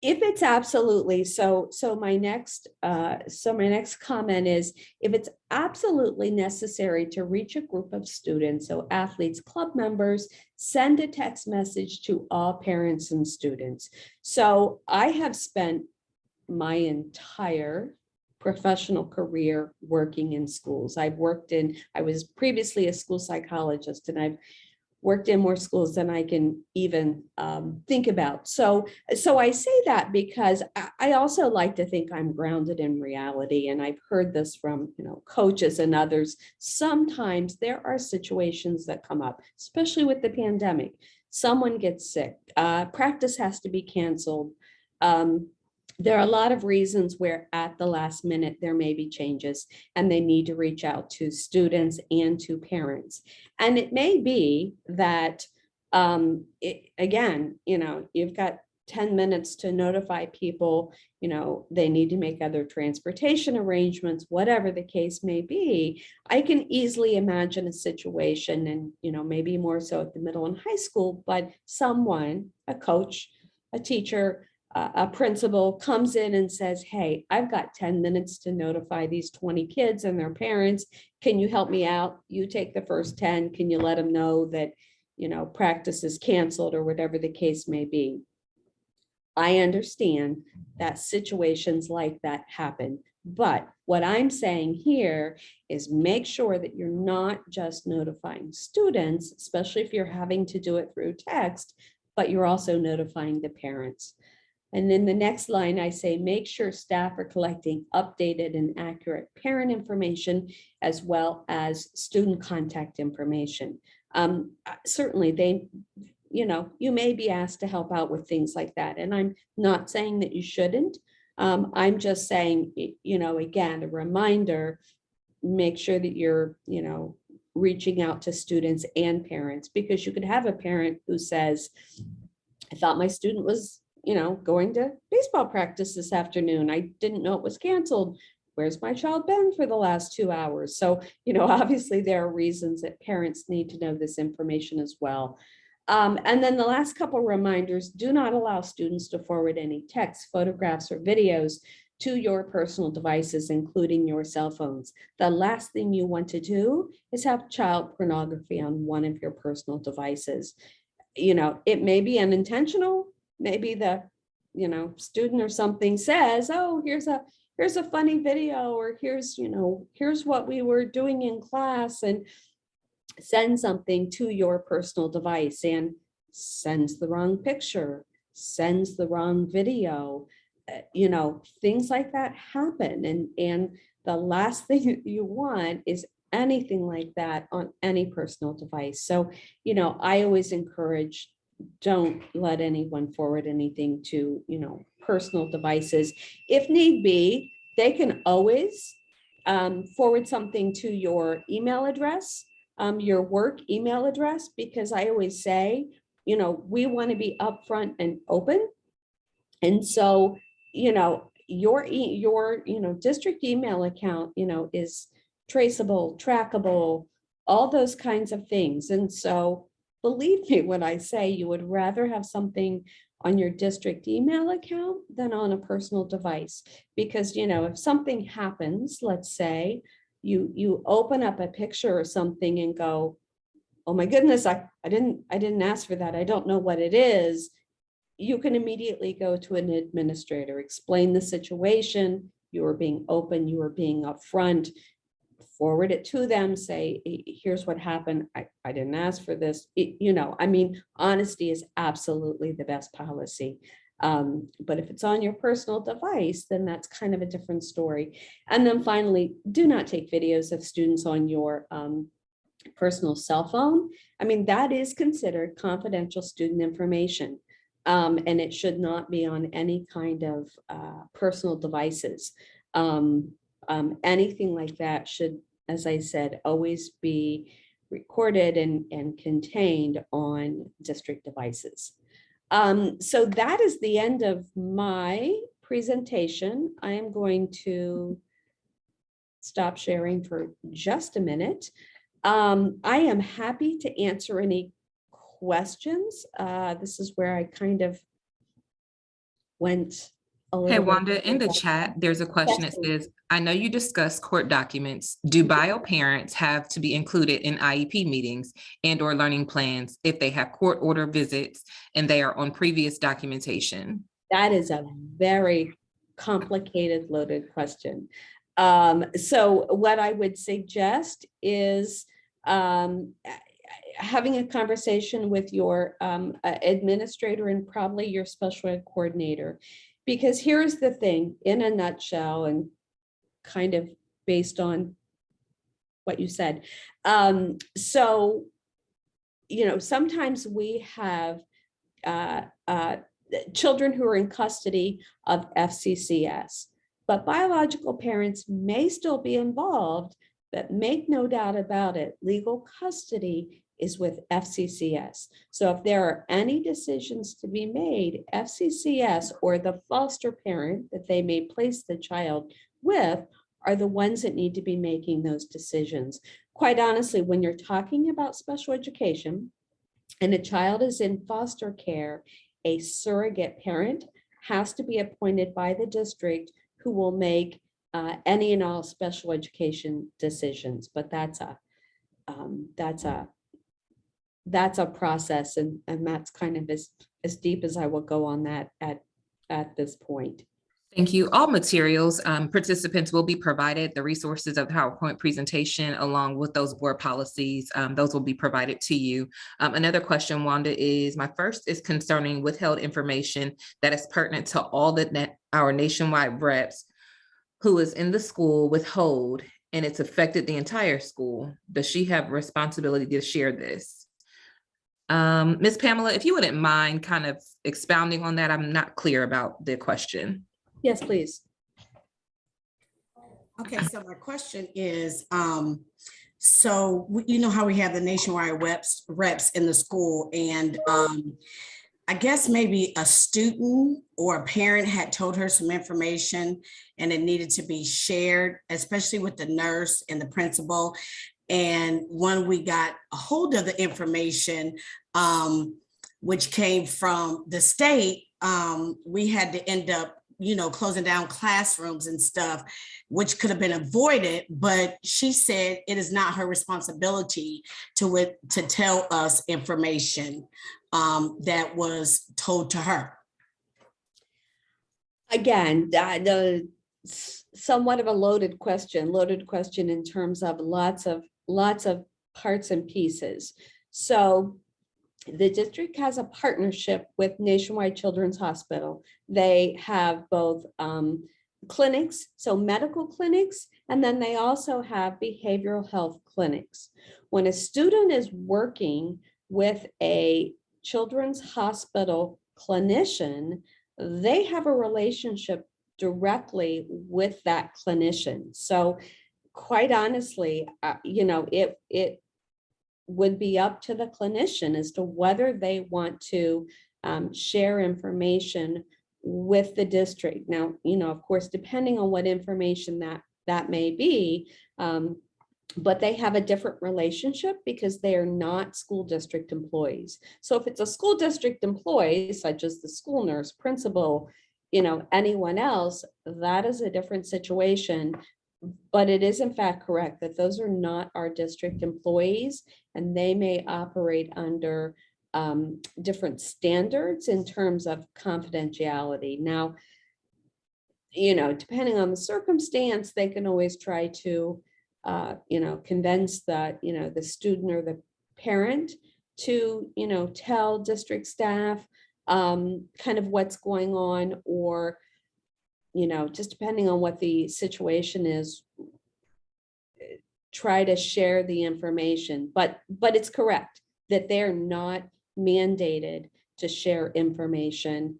If it's absolutely so my next comment is, if it's absolutely necessary to reach a group of students, so athletes, club members, send a text message to all parents and students. So I have spent my entire professional career working in schools. I was previously a school psychologist, and I've worked in more schools than I can even think about. So I say that because I also like to think I'm grounded in reality. And I've heard this from, coaches and others. Sometimes there are situations that come up, especially with the pandemic. Someone gets sick, practice has to be canceled. There are a lot of reasons where at the last minute there may be changes and they need to reach out to students and to parents. And it may be that, again, you've got 10 minutes to notify people, they need to make other transportation arrangements, whatever the case may be. I can easily imagine a situation, and, maybe more so at the middle and high school, but someone, a coach, a teacher, a principal comes in and says, hey, I've got 10 minutes to notify these 20 kids and their parents. Can you help me out? You take the first 10. Can you let them know that, practice is canceled or whatever the case may be? I understand that situations like that happen. But what I'm saying here is make sure that you're not just notifying students, especially if you're having to do it through text, but you're also notifying the parents. And in the next line, I say, make sure staff are collecting updated and accurate parent information, as well as student contact information. Certainly, you may be asked to help out with things like that. And I'm not saying that you shouldn't. I'm just saying, again, a reminder, make sure that you're, reaching out to students and parents, because you could have a parent who says, I thought my student was going to baseball practice this afternoon. I didn't know it was canceled. Where's my child been for the last 2 hours? So, obviously there are reasons that parents need to know this information as well. And then the last couple reminders: do not allow students to forward any texts, photographs, or videos to your personal devices, including your cell phones. The last thing you want to do is have child pornography on one of your personal devices. It may be unintentional. Maybe the, student or something says, oh, here's a funny video, or here's what we were doing in class, and send something to your personal device and sends the wrong picture, sends the wrong video. Things like that happen. And the last thing you want is anything like that on any personal device. So, I always encourage, don't let anyone forward anything to, personal devices. If need be, they can always forward something to your email address, your work email address, because I always say, we want to be upfront and open. And so, your district email account, is traceable, trackable, all those kinds of things. And so believe me when I say you would rather have something on your district email account than on a personal device. Because, if something happens, let's say you open up a picture or something and go, oh my goodness, I didn't ask for that. I don't know what it is. You can immediately go to an administrator, explain the situation. You are being open, you are being upfront, forward it to them, say, here's what happened. I didn't ask for this. Honesty is absolutely the best policy. But if it's on your personal device, then that's kind of a different story. And then finally, do not take videos of students on your personal cell phone. That is considered confidential student information. And it should not be on any kind of personal devices. Anything like that should, as I said, always be recorded and contained on district devices. So that is the end of my presentation. I am going to stop sharing for just a minute. I am happy to answer any questions. This is where I kind of went a little Hey, bit- Wanda, in the chat, there's a question that says, I know you discussed court documents. Do bio parents have to be included in IEP meetings and or learning plans if they have court order visits and they are on previous documentation? That is a very complicated, loaded question. So what I would suggest is having a conversation with your administrator and probably your special ed coordinator. Because here's the thing, in a nutshell, and kind of based on what you said. So, sometimes we have children who are in custody of FCCS, but biological parents may still be involved, but make no doubt about it, legal custody is with FCCS. So if there are any decisions to be made, FCCS or the foster parent that they may place the child with are the ones that need to be making those decisions. Quite honestly, when you're talking about special education and a child is in foster care, a surrogate parent has to be appointed by the district who will make any and all special education decisions. But that's a process, and that's kind of as deep as I will go on that at this point. Thank you. All materials, participants will be provided the resources of the PowerPoint presentation along with those board policies. Those will be provided to you. Another question, Wanda, is my first is concerning withheld information that is pertinent to all our nationwide reps who is in the school withhold, and it's affected the entire school. Does she have responsibility to share this? Ms. Pamela, if you wouldn't mind kind of expounding on that, I'm not clear about the question. Yes, please. Okay, so my question is, so you know how we have the nationwide reps in the school, and I guess maybe a student or a parent had told her some information and it needed to be shared, especially with the nurse and the principal. And when we got a hold of the information, which came from the state, we had to end up, closing down classrooms and stuff, which could have been avoided. But she said it is not her responsibility to tell us information that was told to her. Again, somewhat of a loaded question in terms of lots of parts and pieces. So the district has a partnership with Nationwide Children's Hospital. They have both clinics, so medical clinics, and then they also have behavioral health clinics. When a student is working with a children's hospital clinician, they have a relationship directly with that clinician. So quite honestly, it would be up to the clinician as to whether they want to share information with the district. Now, of course, depending on what information that may be, but they have a different relationship because they are not school district employees. So if it's a school district employee, such as the school nurse, principal, anyone else, that is a different situation. But it is in fact correct that those are not our district employees, and they may operate under different standards in terms of confidentiality. Now, depending on the circumstance, they can always try to convince the student or the parent to, tell district staff kind of what's going on, or, just depending on what the situation is, try to share the information. But it's correct that they're not mandated to share information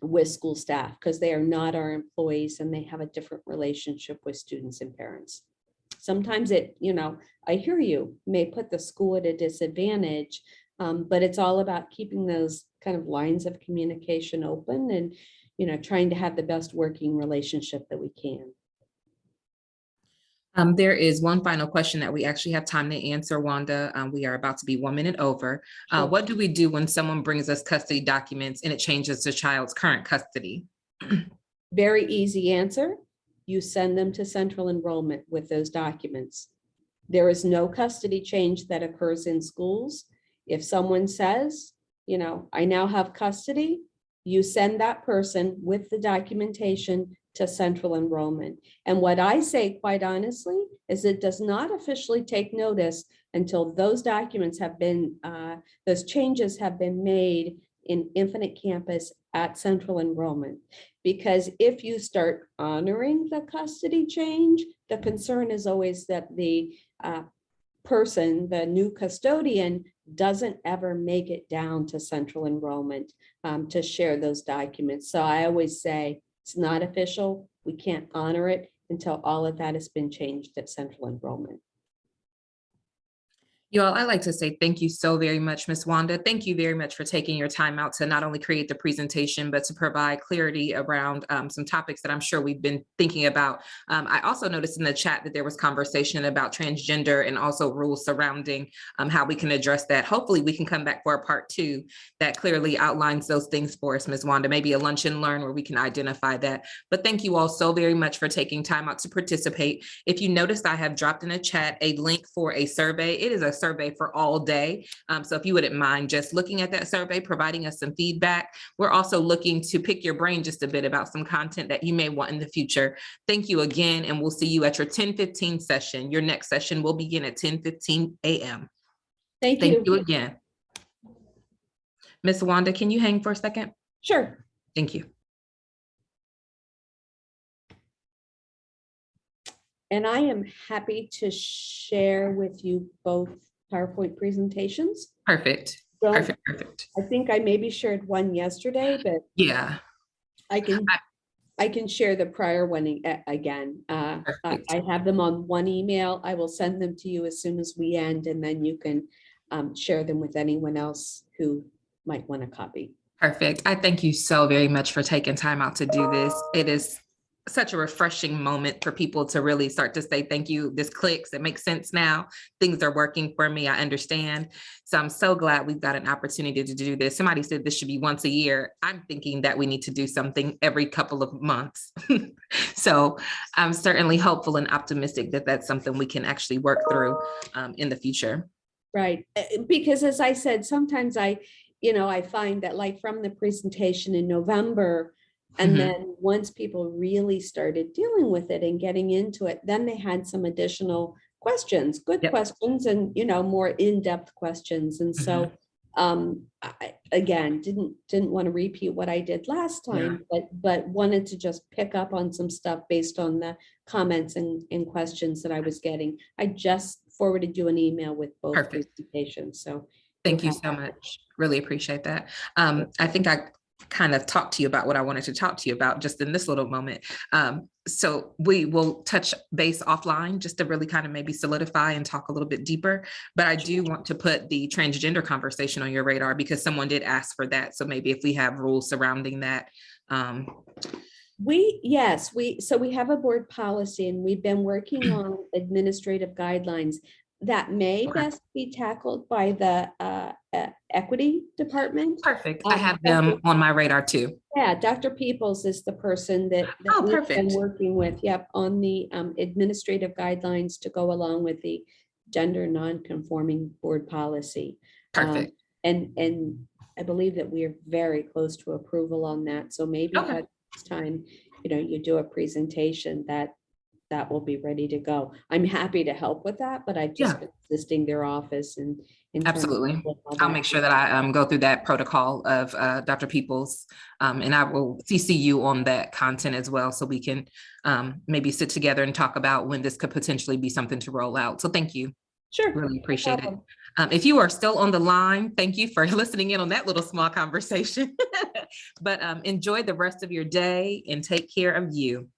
with school staff, because they are not our employees and they have a different relationship with students and parents. Sometimes I hear you, may put the school at a disadvantage, but it's all about keeping those kind of lines of communication open and, trying to have the best working relationship that we can. There is one final question that we actually have time to answer, Wanda. We are about to be 1 minute over. Sure. What do we do when someone brings us custody documents and it changes the child's current custody? Very easy answer. You send them to central enrollment with those documents. There is no custody change that occurs in schools. If someone says, I now have custody, you send that person with the documentation to central enrollment. And what I say, quite honestly, is it does not officially take notice until those documents have been, those changes have been made in Infinite Campus at central enrollment. Because if you start honoring the custody change, the concern is always that the person, the new custodian, doesn't ever make it down to central enrollment to share those documents. So I always say, it's not official. We can't honor it until all of that has been changed at central enrollment. You all, I'd like to say thank you so very much, Ms. Wanda. Thank you very much for taking your time out to not only create the presentation, but to provide clarity around some topics that I'm sure we've been thinking about. I also noticed in the chat that there was conversation about transgender and also rules surrounding how we can address that. Hopefully we can come back for a part 2 that clearly outlines those things for us, Ms. Wanda, maybe a lunch and learn where we can identify that. But thank you all so very much for taking time out to participate. If you noticed, I have dropped in a chat a link for a survey. It is a survey for all day. So if you wouldn't mind just looking at that survey, providing us some feedback. We're also looking to pick your brain just a bit about some content that you may want in the future. Thank you again, and we'll see you at your 10:15 session. Your next session will begin at 10:15 a.m. Thank Thank you. you again. Ms. Wanda, can you hang for a second? Sure. Thank you. And I am happy to share with you both PowerPoint presentations. Perfect. So Perfect. I think I maybe shared one yesterday, but Yeah. I can share the prior one again. I have them on one email. I will send them to you as soon as we end, and then you can share them with anyone else who might want a copy. Perfect. I thank you so very much for taking time out to do this. It is such a refreshing moment for people to really start to say, thank you, this clicks, it makes sense now, things are working for me, I understand. So I'm so glad we've got an opportunity to do this. Somebody said this should be once a year. I'm thinking that we need to do something every couple of months. So I'm certainly hopeful and optimistic that that's something we can actually work through in the future. Right, because as I said, sometimes I find that, like, from the presentation in November, and then once people really started dealing with it and getting into it, then they had some additional questions, good questions, and more in-depth questions. And so I, again, didn't want to repeat what I did last time, but wanted to just pick up on some stuff based on the comments and questions that I was getting. I just forwarded you an email with both presentations. So thank you so much. Really appreciate that. I think I kind of talk to you about what I wanted to talk to you about just in this little moment. So we will touch base offline just to really kind of maybe solidify and talk a little bit deeper. But I do want to put the transgender conversation on your radar because someone did ask for that. So maybe if we have rules surrounding that, Yes, we have a board policy and we've been working on administrative guidelines that may Okay. best be tackled by the equity department. Perfect. I have them on my radar too. Yeah, Dr. Peoples is the person that Oh, we've been perfect. working with, yep, on the administrative guidelines to go along with the gender non-conforming board policy. Perfect. And I believe that we are very close to approval on that. So maybe Okay. by this time, you do a presentation that will be ready to go. I'm happy to help with that, but I've just Yeah. been assisting their office and in terms of Absolutely. all I'll that. make sure that I go through that protocol of Dr. Peoples, and I will CC you on that content as well, so we can maybe sit together and talk about when this could potentially be something to roll out. So thank you. Sure. Really appreciate it. problem. If you are still on the line, thank you for listening in on that little small conversation. But enjoy the rest of your day and take care of you.